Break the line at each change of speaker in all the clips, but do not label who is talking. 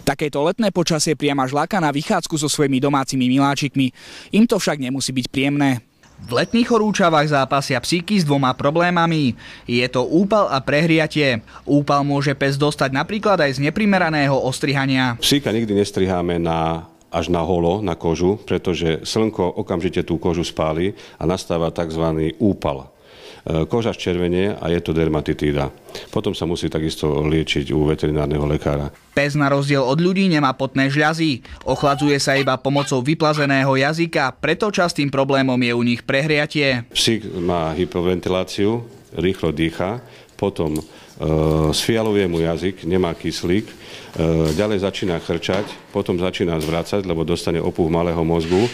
Takéto letné počasie priam až láka na vychádzku so svojimi domácimi miláčikmi. Im to však nemusí byť príjemné. V letných horúčavách zápasia psíky s dvoma problémami. Je to úpal a prehriatie. Úpal môže pes dostať napríklad aj z neprimeraného ostrihania.
Psíka nikdy nestriháme až na holo, na kožu, pretože slnko okamžite tú kožu spáli a nastáva tzv. Úpal. Koža zčervenie a je to dermatitída. Potom sa musí takisto liečiť u veterinárneho lekára.
Pes na rozdiel od ľudí nemá potné žľazy. Ochladzuje sa iba pomocou vyplazeného jazyka, preto častým problémom je u nich prehriatie.
Psík má hypoventiláciu, rýchlo dýcha, potom sfialuje mu jazyk, nemá kyslík, ďalej začína chrčať, potom začína zvracať, lebo dostane opuch malého mozgu,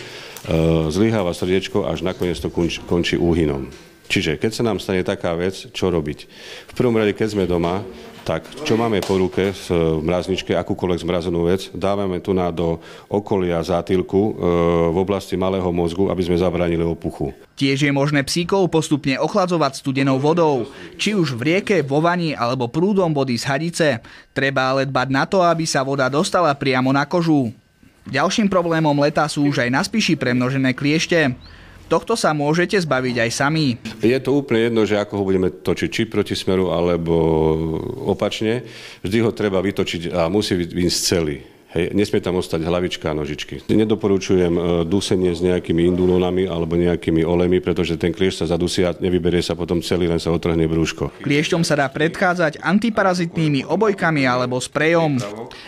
zlyháva srdiečko, až nakoniec to končí úhynom. Čiže keď sa nám stane taká vec, čo robiť? V prvom rade, keď sme doma, tak čo máme po ruke v mrazničke, akúkoľvek zmrazenú vec, dávame tu do okolia zátylku v oblasti malého mozgu, aby sme zabránili opuchu.
Tiež je možné psíkov postupne ochladzovať studenou vodou, či už v rieke, vo vani alebo prúdom vody z hadice. Treba ale dbať na to, aby sa voda dostala priamo na kožu. Ďalším problémom leta sú už aj na spíši premnožené kliešte. Tohto sa môžete zbaviť aj sami.
Je to úplne jedno, že ako ho budeme točiť, či proti smeru, alebo opačne. Vždy ho treba vytočiť a musí byť celý. Hej, nesmie tam ostať hlavička a nožičky. Nedoporučujem dusenie s nejakými indulónami alebo nejakými olejmi, pretože ten kliešť sa zadusí a nevyberie sa potom celý, len sa otrhne brúško.
Kliešťom sa dá predchádzať antiparazitnými obojkami alebo sprejom.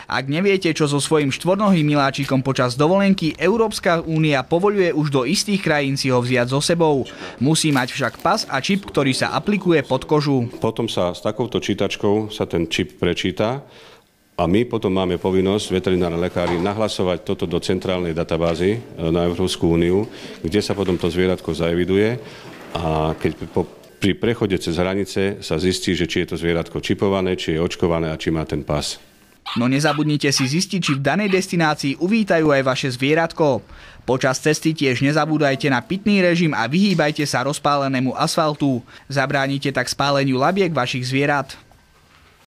Ak neviete, čo so svojím štvornohým miláčikom počas dovolenky, Európska únia povoľuje už do istých krajín si ho vziať so sebou. Musí mať však pas a čip, ktorý sa aplikuje pod kožu.
Potom sa s takouto čítačkou sa ten čip prečíta. A my potom máme povinnosť, veterinárni lekári, nahlasovať toto do centrálnej databázy na Európsku úniu, kde sa potom to zvieratko zaeviduje a keď pri prechode cez hranice sa zistí, že či je to zvieratko čipované, či je očkované a či má ten pas.
No nezabudnite si zistiť, či v danej destinácii uvítajú aj vaše zvieratko. Počas cesty tiež nezabúdajte na pitný režim a vyhýbajte sa rozpálenému asfaltu. Zabránite tak spáleniu labiek vašich zvierat.